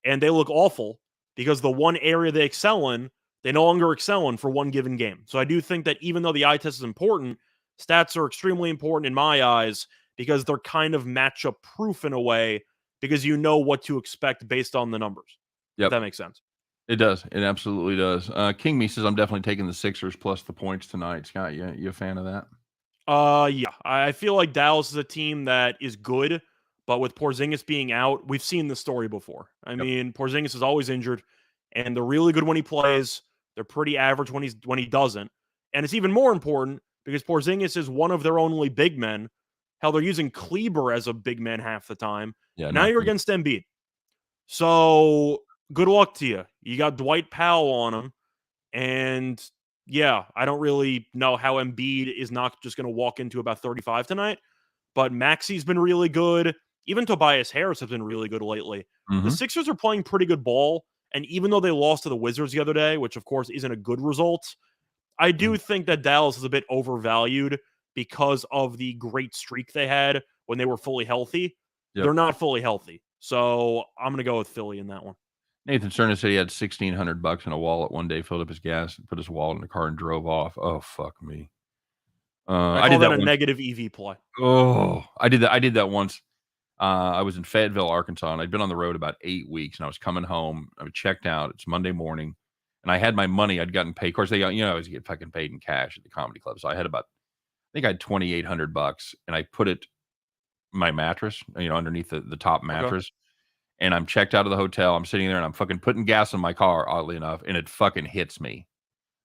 and they look awful because the one area they excel in, they no longer excel in for one given game. So I do think that even though the eye test is important, stats are extremely important in my eyes because they're kind of matchup proof in a way because you know what to expect based on the numbers. Yep. If that makes sense. It does. It absolutely does. King Me says, I'm definitely taking the Sixers plus the points tonight. Scott, you a fan of that? Yeah. I feel like Dallas is a team that is good, but with Porzingis being out, we've seen this story before. I mean, Porzingis is always injured, and they're really good when he plays. They're pretty average when he doesn't. And it's even more important because Porzingis is one of their only big men. Hell, they're using Kleber as a big man half the time. Yeah. Now you're against Embiid. So good luck to you. You got Dwight Powell on him. And yeah, I don't really know how Embiid is not just going to walk into about 35 tonight. But Maxi's been really good. Even Tobias Harris has been really good lately. Mm-hmm. The Sixers are playing pretty good ball. And even though they lost to the Wizards the other day, which of course isn't a good result, I do think that Dallas is a bit overvalued because of the great streak they had when they were fully healthy. Yep. They're not fully healthy. So I'm going to go with Philly in that one. Nathan Cerna said he had $1,600 in a wallet one day, filled up his gas, put his wallet in the car, and drove off. Oh, fuck me. I did that a negative EV play. Oh, I did that once. I was in Fayetteville, Arkansas, and I'd been on the road about 8 weeks, and I was coming home. I was checked out. It's Monday morning, and I had my money. I'd gotten paid. Of course, I always get fucking paid in cash at the comedy club. So I had about, I think I had $2,800, and I put it in my mattress, underneath the top Okay. mattress. And I'm checked out of the hotel. I'm sitting there, and I'm fucking putting gas in my car, oddly enough, and it fucking hits me.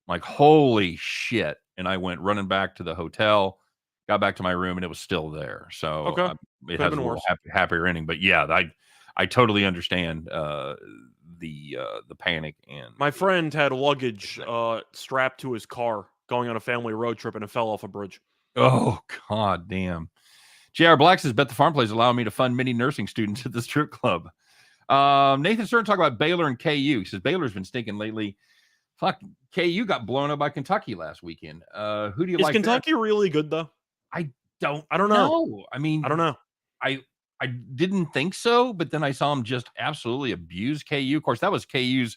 I'm like, holy shit! And I went running back to the hotel. Got back to my room and it was still there. So Okay. it Could have has a been little worse. happier ending. But yeah, I totally understand the panic and My friend had luggage strapped to his car going on a family road trip and it fell off a bridge. oh god damn. JR Black says, bet the farm plays allowing me to fund many nursing students at the strip club. Nathan Stern talk about Baylor and KU. He says Baylor's been stinking lately. Fuck, KU got blown up by Kentucky last weekend. Who do you Is like Kentucky really good though? I don't I don't know. know. I mean, I don't know. I didn't think so, but then I saw him just absolutely abuse KU. Of course, that was KU's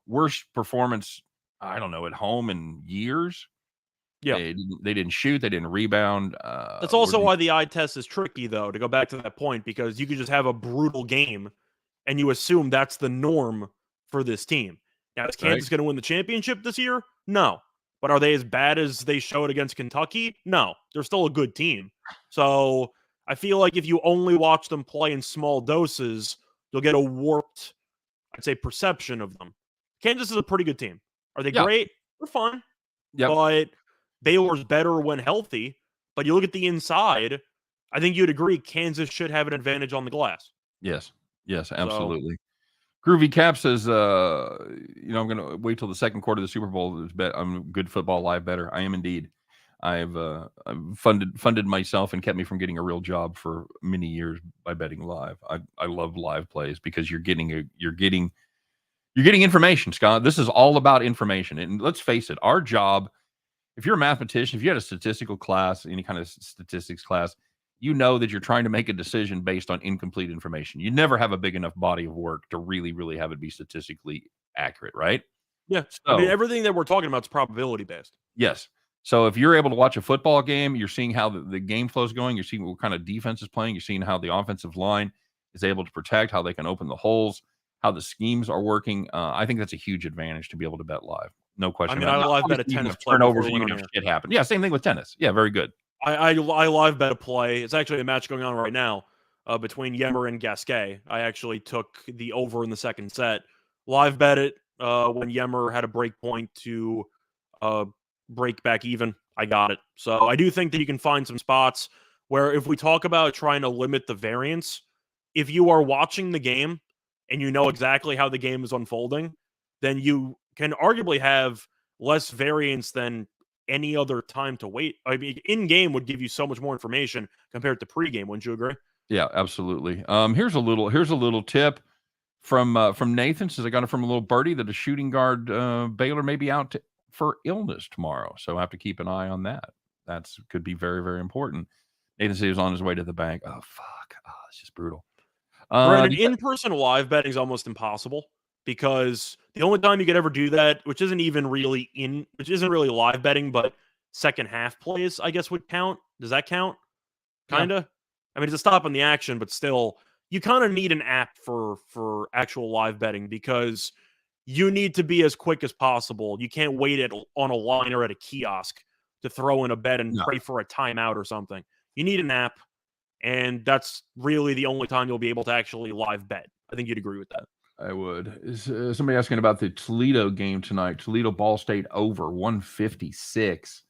worst performance, I don't know, at home in years. Yeah. They didn't shoot, they didn't rebound. That's also why the eye test is tricky, though, to go back to that point, because you could just have a brutal game and you assume that's the norm for this team. Now, is right? Kansas going to win the championship this year? No. But are they as bad as they showed against Kentucky? No. They're still a good team. So I feel like if you only watch them play in small doses, you'll get a warped, I'd say, perception of them. Kansas is a pretty good team. Are they Yeah. great? They're fun. Yep. But Baylor's better when healthy. But you look at the inside, I think you'd agree Kansas should have an advantage on the glass. Yes. Yes, absolutely. Groovy Cap says, I'm going to wait till the second quarter of the Super Bowl. I'm good football live better. I am indeed. I've funded myself and kept me from getting a real job for many years by betting live. I love live plays because you're getting information, Scott. This is all about information. And let's face it, our job, if you're a mathematician, if you had a statistical class, any kind of statistics class, you know that you're trying to make a decision based on incomplete information. You never have a big enough body of work to really, really have it be statistically accurate, right? Yeah. So, I mean, everything that we're talking about is probability based. yes. So if you're able to watch a football game, you're seeing how the game flow is going. You're seeing what kind of defense is playing. You're seeing how the offensive line is able to protect, how they can open the holes, how the schemes are working. I think that's a huge advantage to be able to bet live. No question. I mean, I live bet a tennis play turnovers. before we You went can on have shit happen. Yeah, same thing with tennis. Yeah, very good. I live bet a play. It's actually a match going on right now between Yemmer and Gasquet. I actually took the over in the second set. Live bet it when Yemmer had a break point to break back even. I got it. So I do think that you can find some spots where if we talk about trying to limit the variance, if you are watching the game and you know exactly how the game is unfolding, then you can arguably have less variance than any other time to wait. I mean, in game would give you so much more information compared to pregame. Wouldn't you agree? Yeah, absolutely. Here's a little tip from Nathan. Says I got it from a little birdie that a shooting guard Baylor may be out for illness tomorrow, so I have to keep an eye on that. That's could be very, very important. Nathan says he was on his way to the bank. Oh fuck! Oh, it's just brutal. Granted, in-person live betting is almost impossible because the only time you could ever do that, which isn't really live betting, but second half plays, I guess would count. Does that count? Kinda. Yeah. I mean, it's a stop in the action, but still, you kind of need an app for actual live betting because you need to be as quick as possible. You can't wait on a line or at a kiosk to throw in a bet and No. pray for a timeout or something. You need an app, and that's really the only time you'll be able to actually live bet. I think you'd agree with that. I would. Is somebody asking about the Toledo game tonight? Toledo Ball State over 156.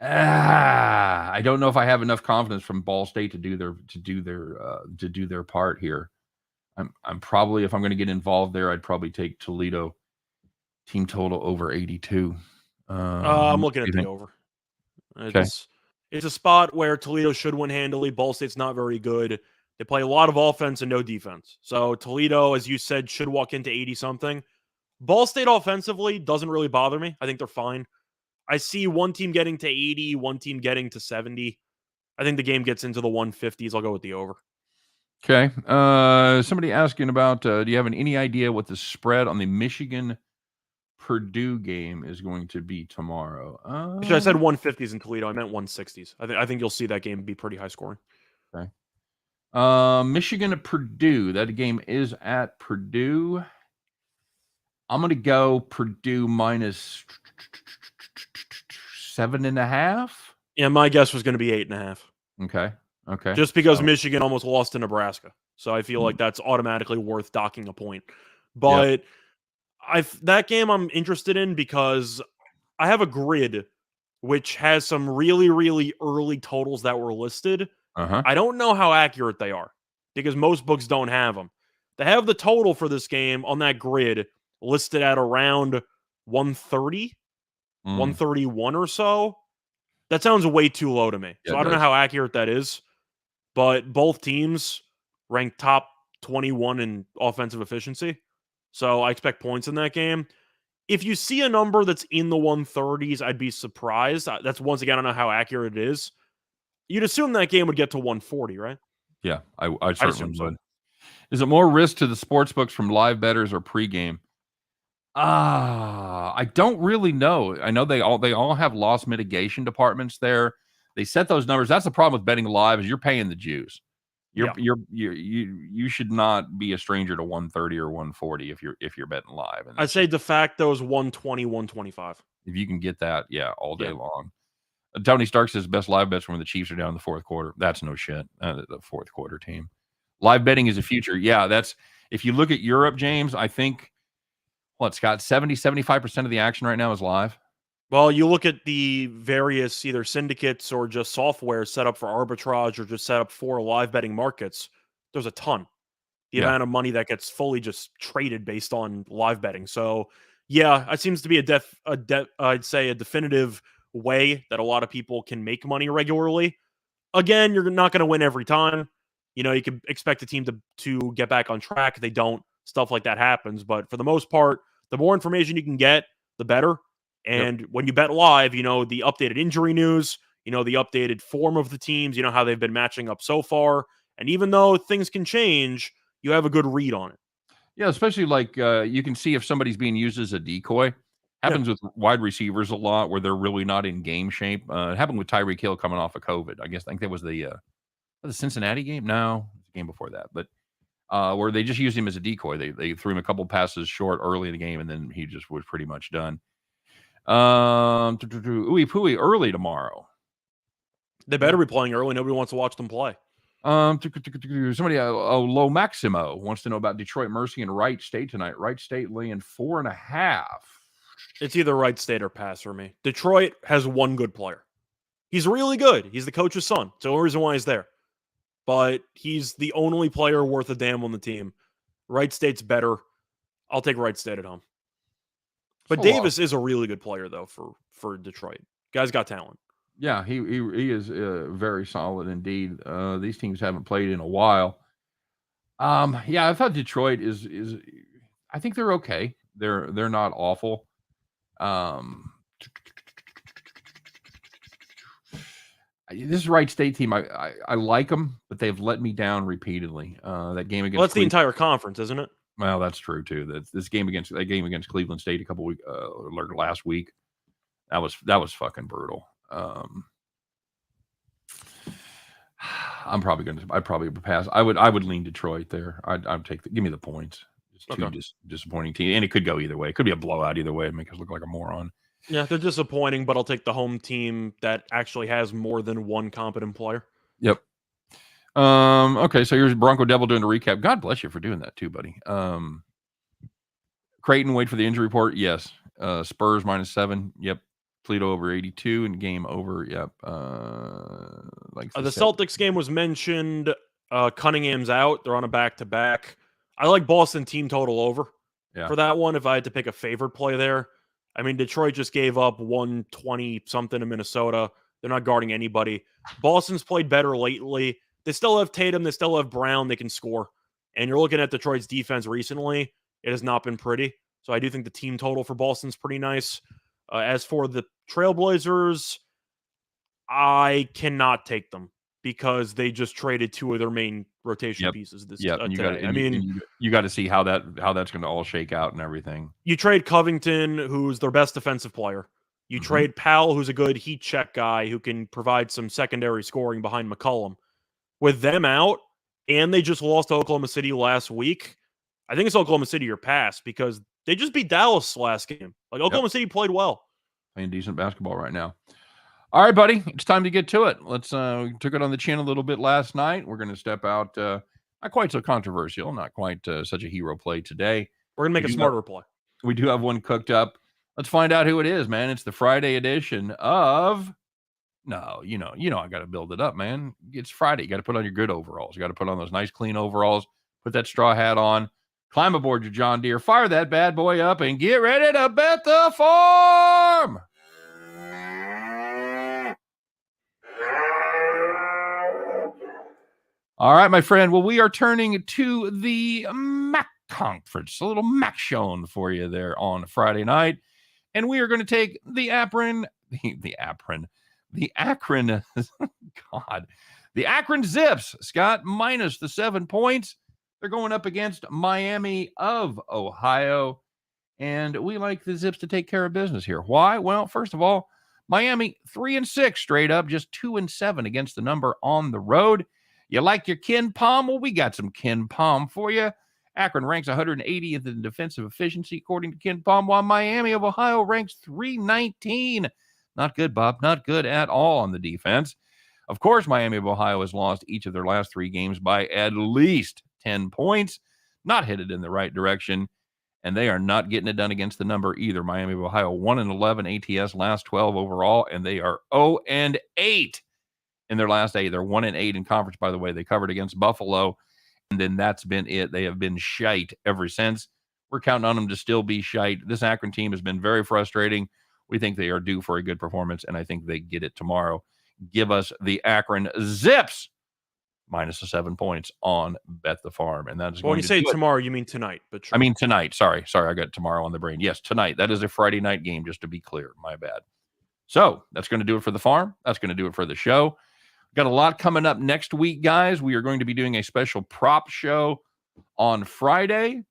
I don't know if I have enough confidence from Ball State to do their part here. I'm probably, if I'm going to get involved there, I'd probably take Toledo team total over 82. I'm looking at the over. It's a spot where Toledo should win handily. Ball State's not very good. They play a lot of offense and no defense. So Toledo, as you said, should walk into 80-something. Ball State offensively doesn't really bother me. I think they're fine. I see one team getting to 80, one team getting to 70. I think the game gets into the 150s. I'll go with the over. Okay. Somebody asking about, do you have any idea what the spread on the Michigan Purdue game is going to be tomorrow? Actually, I said 150s in Toledo. I meant 160s. I think you'll see that game be pretty high scoring. Okay. Michigan at Purdue. That game is at Purdue. I'm going to go Purdue minus 7.5. Yeah, my guess was going to be 8.5. Okay. Just because So, Michigan almost lost to Nebraska. So I feel like that's automatically worth docking a point. But that game I'm interested in because I have a grid which has some really, really early totals that were listed. I don't know how accurate they are because most books don't have them. They have the total for this game on that grid listed at around 130, 131 or so. That sounds way too low to me. Yeah, So it I don't know does. how accurate that is, but both teams rank top 21 in offensive efficiency. So I expect points in that game. If you see a number that's in the 130s, I'd be surprised. That's once again, I don't know how accurate it is. You'd assume that game would get to 140, right? Yeah, I I'd certainly assume so. would. Is it more risk to the sports books from live bettors or pregame? I don't really know. I know they all have loss mitigation departments there. They set those numbers. That's the problem with betting live is you're paying the Jews. Yeah. You should not be a stranger to 130 or 140 if you're betting live. And I'd say de facto is 120, 125. if you can get that, yeah, all day Yeah. long. Tony Stark says best live bets when the Chiefs are down in the fourth quarter. That's no shit. The fourth quarter team. Live betting is the future. Yeah, that's if you look at Europe, James, I think Scott, 75% of the action right now is live. Well, you look at the various either syndicates or just software set up for arbitrage or just set up for live betting markets. There's a ton. The amount of money that gets fully just traded based on live betting. So, yeah, it seems to be I'd say a definitive way that a lot of people can make money regularly. Again, you're not going to win every time. You know, you can expect a team to get back on track. They don't. Stuff like that happens. But for the most part, the more information you can get, the better. And when you bet live, you know, the updated injury news, you know, the updated form of the teams, you know, how they've been matching up so far. And even though things can change, you have a good read on it. Yeah, especially like you can see if somebody's being used as a decoy. Yeah. Happens with wide receivers a lot where they're really not in game shape. It happened with Tyreek Hill coming off of COVID. I think that was the Cincinnati game. No, it was the game before that. But where they just used him as a decoy. They threw him a couple passes short early in the game, and then he just was pretty much done. Ooey pooey early tomorrow. They better be playing early. Nobody wants to watch them play. Somebody, Low Maximo wants to know about Detroit Mercy and Wright State tonight. Wright State laying 4.5. It's either Wright State or pass for me. Detroit has one good player. He's really good. He's the coach's son. It's the only reason why he's there. But he's the only player worth a damn on the team. Wright State's better. I'll take Wright State at home. But Davis is a really good player, though, for Detroit. Guy's got talent. Yeah, he is very solid indeed. These teams haven't played in a while. Yeah, I thought Detroit is I think they're okay. They're not awful. This Wright State team, I like them, but they've let me down repeatedly. That game against Well, that's the entire conference, isn't it? Well, that's true too. That game against Cleveland State a couple weeks last week, that was fucking brutal. I'd probably pass. I would lean Detroit there. I'd take give me the points. It's too disappointing team, and it could go either way. It could be a blowout either way and make us look like a moron. Yeah, they're disappointing, but I'll take the home team that actually has more than one competent player. Yep. Okay, so here's Bronco Devil doing a recap. God bless you for doing that too, buddy. Creighton, wait for the injury report. Yes. Spurs -7. Yep. Toledo over 82 and game over. Yep. The Celtics game was mentioned. Cunningham's out. They're on a back-to-back. I like Boston team total over for that one if I had to pick a favorite play there. I mean, Detroit just gave up 120-something to Minnesota. They're not guarding anybody. Boston's played better lately. They still have Tatum. They still have Brown. They can score. And you're looking at Detroit's defense recently. It has not been pretty. So I do think the team total for Boston's pretty nice. As for the Trailblazers, I cannot take them because they just traded two of their main rotation pieces today. You got to see how that's going to all shake out and everything. You trade Covington, who's their best defensive player. You trade Powell, who's a good heat check guy who can provide some secondary scoring behind McCollum. With them out, and they just lost to Oklahoma City last week, I think it's Oklahoma City or pass because they just beat Dallas last game. Like Oklahoma City played well. Playing decent basketball right now. All right, buddy. It's time to get to it. Let's we took it on the chin a little bit last night. We're going to step out. Not quite so controversial, not quite such a hero play today. We're going to make a smarter play. We do have one cooked up. Let's find out who it is, man. It's the Friday edition of... No, you know, I got to build it up, man. It's Friday. You got to put on your good overalls. You got to put on those nice, clean overalls. Put that straw hat on. Climb aboard your John Deere. Fire that bad boy up and get ready to bet the farm. All right, my friend. Well, we are turning to the MAC conference. A little MAC showing for you there on Friday night. And we are going to take the Akron, God, the Akron Zips, Scott, minus the 7 points. They're going up against Miami of Ohio. And we like the Zips to take care of business here. Why? Well, first of all, Miami 3-6 straight up, just 2-7 against the number on the road. You like your Ken Palm? Well, we got some Ken Palm for you. Akron ranks 180th in defensive efficiency, according to Ken Palm, while Miami of Ohio ranks 319. Not good, Bob. Not good at all on the defense. Of course, Miami of Ohio has lost each of their last 3 games by at least 10 points. Not headed in the right direction, and they are not getting it done against the number either. Miami of Ohio 1-11 ATS last 12 overall, and they are 0-8 in their last 8. They're 1-8 in conference, by the way. They covered against Buffalo, and then that's been it. They have been shite ever since. We're counting on them to still be shite. This Akron team has been very frustrating. We think they are due for a good performance, and I think they get it tomorrow. Give us the Akron Zips minus the 7 points on Bet the Farm. And that is when you say tomorrow, you mean tonight. But I mean tonight. Sorry, I got tomorrow on the brain. Yes, tonight. That is a Friday night game, just to be clear. My bad. So that's going to do it for the farm. That's going to do it for the show. Got a lot coming up next week, guys. We are going to be doing a special prop show on Friday.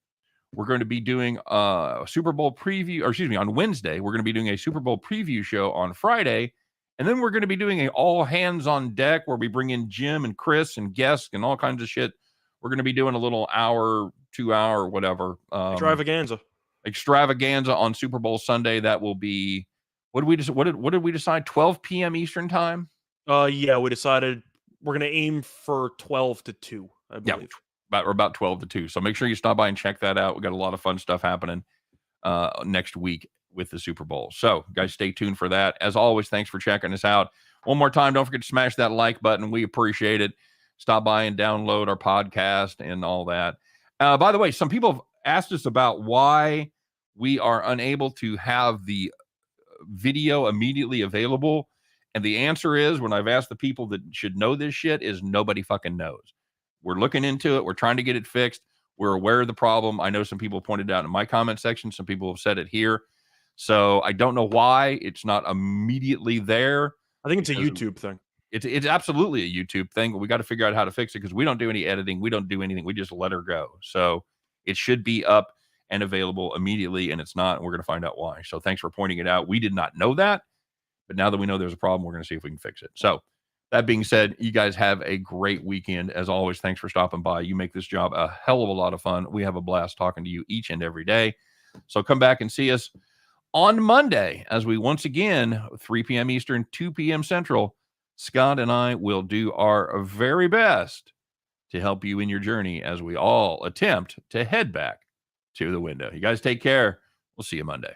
We're going to be doing a Super Bowl preview, or excuse me, on Wednesday. We're going to be doing a Super Bowl preview show on Friday. And then we're going to be doing an all hands on deck where we bring in Jim and Chris and guests and all kinds of shit. We're going to be doing a little hour, 2 hour, whatever. Extravaganza on Super Bowl Sunday. That will be, what did we decide? 12 p.m. Eastern time? Yeah, we decided we're going to aim for 12 to 2, I believe. Yeah, about 12 to 2. So make sure you stop by and check that out. We got a lot of fun stuff happening next week with the Super Bowl. So, guys, stay tuned for that. As always, thanks for checking us out. One more time, don't forget to smash that like button. We appreciate it. Stop by and download our podcast and all that. By the way, some people have asked us about why we are unable to have the video immediately available. And the answer is, when I've asked the people that should know this shit, is nobody fucking knows. We're looking into it. We're trying to get it fixed. We're aware of the problem. I know some people pointed out in my comment section. Some people have said it here. So I don't know why it's not immediately there. I think it's a YouTube thing. It's absolutely a YouTube thing, but we got to figure out how to fix it because we don't do any editing. We don't do anything. We just let her go. So it should be up and available immediately, and it's not. And we're going to find out why. So thanks for pointing it out. We did not know that, but now that we know there's a problem, we're going to see if we can fix it. So that being said, you guys have a great weekend. As always, thanks for stopping by. You make this job a hell of a lot of fun. We have a blast talking to you each and every day. So come back and see us on Monday, as we once again, 3 p.m. Eastern, 2 p.m. Central, Scott and I will do our very best to help you in your journey as we all attempt to head back to the window. You guys take care. We'll see you Monday.